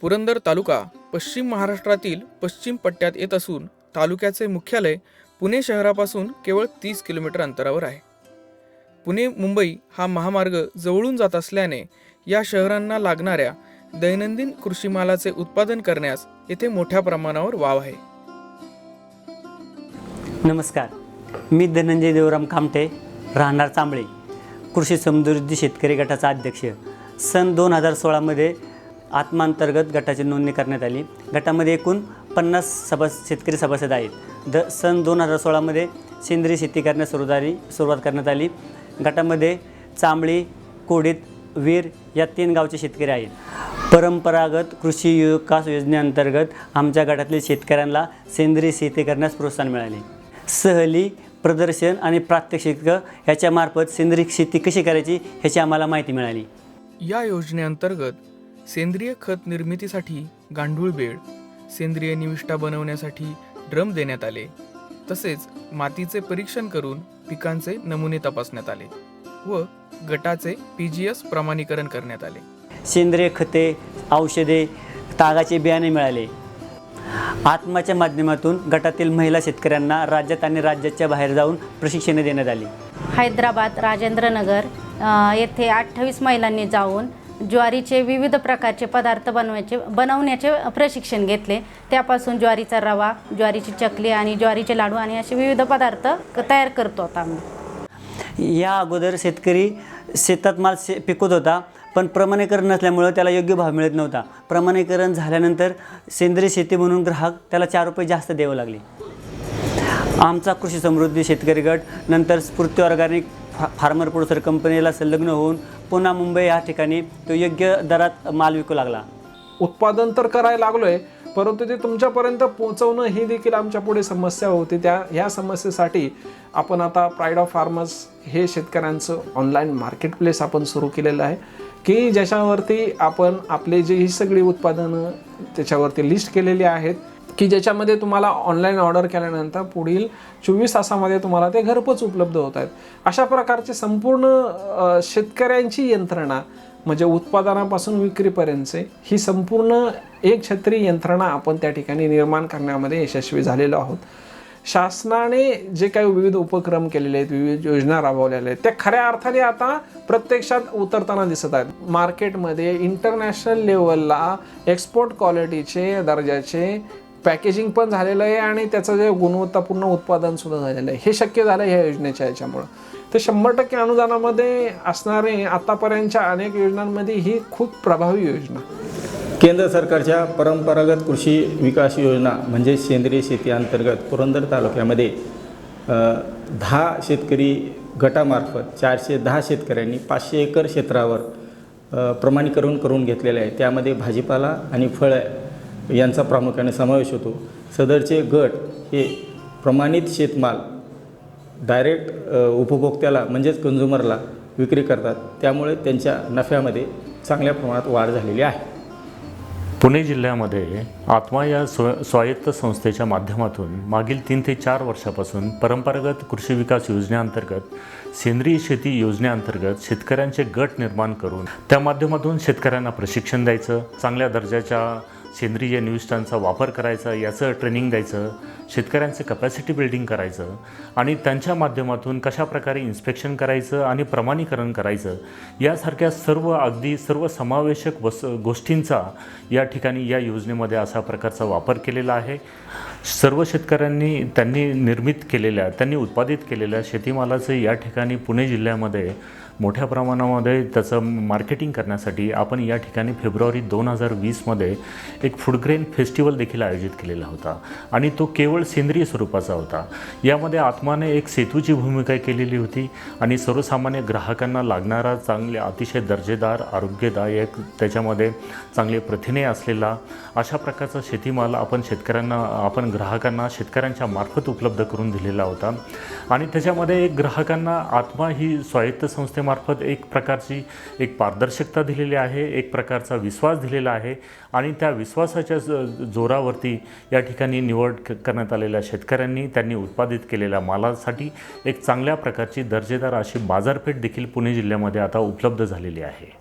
पुरंदर तालुका पश्चिम महाराष्ट्रातील पश्चिम पट्ट्यात येत असून तालुक्याचे मुख्यालय पुणे शहरापासून केवळ 30 किलोमीटर अंतरावर आहे. पुणे मुंबई हा महामार्ग जवळून जात असल्याने या शहरांना लागणाऱ्या दैनंदिन कृषी मालाचे उत्पादन करण्यास येथे मोठ्या प्रमाणावर वाव आहे. नमस्कार, मी धनंजय देवराम कामटे, राहणार चांबळे, कृषी समृद्धी शेतकरी गटाचा अध्यक्ष. सन 2016 आत्मांतर्गत गटाची नोंदणी करण्यात आली. गटामध्ये एकूण 50 शेतकरी सभासद आहेत. सन 2016 सेंद्रिय शेती करण्यास सुरुवात करण्यात आली. गटामध्ये चांबळी, कोडीत, वीर या 3 गावचे शेतकरी आहेत. परंपरागत कृषी विकास योजनेअंतर्गत आमच्या गटातील शेतकऱ्यांना सेंद्रिय शेती करण्यास प्रोत्साहन मिळाले. सहली, प्रदर्शन आणि प्रात्यक्षिक याच्यामार्फत सेंद्रिय शेती कशी करायची ह्याची आम्हाला माहिती मिळाली. या योजनेअंतर्गत सेंद्रिय खत निर्मितीसाठी गांडूळ बेड, सेंद्रिय निविष्ठा बनवण्यासाठी ड्रम देण्यात आले. तसेच मातीचे परीक्षण करून पिकांचे नमुने तपासण्यात आले व गटाचे PGS प्रमाणीकरण करण्यात आले. सेंद्रिय खते, औषधे, तागाचे बियाणे मिळाले. आत्माच्या माध्यमातून गटातील महिला शेतकऱ्यांना राज्यात आणि राज्याच्या बाहेर जाऊन प्रशिक्षणे देण्यात आली. हैदराबाद, राजेंद्रनगर येथे 28 महिलांनी जाऊन ज्वारीचे विविध प्रकारचे पदार्थ बनवण्याचे प्रशिक्षण घेतले. त्यापासून ज्वारीचा रवा, ज्वारीची चकली आणि ज्वारीचे लाडू आणि असे विविध पदार्थ तयार करतो आम्ही. या अगोदर शेतकरी शेतात माल पिकवत होता, पण प्रमाणीकरण नसल्यामुळे त्याला योग्य भाव मिळत नव्हता. प्रमाणीकरण झाल्यानंतर सेंद्रिय शेती म्हणून ग्राहक त्याला 4 रुपये जास्त द्यावे लागले. आमचा कृषी समृद्धी शेतकरी गट नंतर स्फूर्ती ऑर्गॅनिक फार्मर प्रोड्युसर कंपनीला संलग्न होऊन पुन्हा मुंबई या ठिकाणी तो योग्य दरात माल विकू लागला. उत्पादन तर करायला लागलोय, परंतु ते तुमच्यापर्यंत पोहोचवणं ही देखील आमच्या पुढे समस्या होती. ह्या समस्येसाठी आपण आता प्राईड ऑफ फार्मर्स हे शेतकऱ्यांचं ऑनलाईन मार्केट प्लेस आपण सुरू केलेलं आहे की ज्याच्यावरती आपण आपले जी ही सगळी उत्पादनं त्याच्यावरती लिस्ट केलेली आहेत की ज्याच्यामध्ये तुम्हाला ऑनलाईन ऑर्डर केल्यानंतर पुढील 24 तासामध्ये तुम्हाला ते घरपोच उपलब्ध होत आहेत. अशा प्रकारचे संपूर्ण शेतकऱ्यांची यंत्रणा म्हणजे उत्पादनापासून विक्रीपर्यंतचे ही संपूर्ण एक छत्री यंत्रणा आपण त्या ठिकाणी निर्माण करण्यामध्ये यशस्वी झालेलो आहोत. शासनाने जे काही विविध उपक्रम केलेले आहेत, विविध योजना राबवलेल्या आहेत, त्या खऱ्या अर्थाने आता प्रत्यक्षात उतरताना दिसत आहेत. मार्केटमध्ये इंटरनॅशनल लेवलला एक्सपोर्ट क्वालिटीचे दर्जाचे पॅकेजिंग पण झालेलं आहे आणि त्याचं जे गुणवत्तापूर्ण उत्पादन सुद्धा झालेलं आहे. हे शक्य झालं ह्या योजनेच्या याच्यामुळं. तर 100% अनुदानामध्ये असणारे आतापर्यंतच्या अनेक योजनांमध्ये ही खूप प्रभावी योजना. केंद्र सरकारच्या परंपरागत कृषी विकास योजना म्हणजे सेंद्रिय शेती अंतर्गत पुरंदर तालुक्यामध्ये 10 शेतकरी गटामार्फत 410 शेतकऱ्यांनी 500 एकर क्षेत्रावर प्रमाणीकरण करून घेतलेले आहे. त्यामध्ये भाजीपाला आणि फळं यांचा प्रामुख्याने समावेश होतो. सदरचे गट हे प्रमाणित शेतमाल डायरेक्ट उपभोक्त्याला म्हणजेच कंझ्युमरला विक्री करतात. त्यामुळे त्यांच्या नफ्यामध्ये चांगल्या प्रमाणात वाढ झालेली आहे. पुणे जिल्ह्यामध्ये आत्मा या स्वायत्त संस्थेच्या माध्यमातून मागील 3 ते 4 वर्षापासून परंपरागत कृषी विकास योजनेअंतर्गत सेंद्रिय शेती योजनेअंतर्गत शेतकऱ्यांचे गट निर्माण करून त्या माध्यमातून शेतकऱ्यांना प्रशिक्षण द्यायचं, चांगल्या दर्जाच्या सेंद्रिय निविष्ठांचा वापर करायचा, याचं ट्रेनिंग द्यायचं, शेतकऱ्यांचं कॅपॅसिटी बिल्डिंग करायचं आणि त्यांच्या माध्यमातून कशाप्रकारे इन्स्पेक्शन करायचं आणि प्रमाणीकरण करायचं यासारख्या अगदी सर्व समावेशक गोष्टींचा या ठिकाणी या योजनेमध्ये अशा प्रकारचा वापर केलेला आहे. सर्व शेतकऱ्यांनी त्यांनी उत्पादित केलेल्या शेतीमालाचे या ठिकाणी पुणे जिल्ह्यामध्ये मोठ्या प्रमाणामध्ये त्याचं मार्केटिंग करण्यासाठी आपण या ठिकाणी फेब्रुवारी 2020 एक फूड ग्रेन फेस्टिवल देखील आयोजित केलेला होता आणि तो केवळ सेंद्रिय स्वरूपाचा होता. यामध्ये आत्माने एक सेतूची भूमिका केलेली होती आणि सर्वसामान्य ग्राहकांना लागणारा अतिशय दर्जेदार, आरोग्यदायक, त्याच्यामध्ये चांगले प्रथिने असलेला अशा प्रकारचा शेतीमाल आपण ग्राहकांना शेतकऱ्यांच्या मार्फत उपलब्ध करून दिलेला होता. आणि त्याच्यामध्ये ग्राहकांना आत्मा ही स्वायत्त संस्थेमार्फत एक प्रकारची पारदर्शकता दिलेली आहे, एक प्रकारचा विश्वास दिलेला आहे आणि त्या विश्वासाच्या जोरावरती या ठिकाणी निवड करण्यात आलेल्या शेतकऱ्यांनी त्यांनी उत्पादित केलेल्या मालासाठी एक चांगल्या प्रकारची दर्जेदार अशी बाजारपेठ देखील पुणे जिल्ह्यामध्ये आता उपलब्ध झालेली आहे.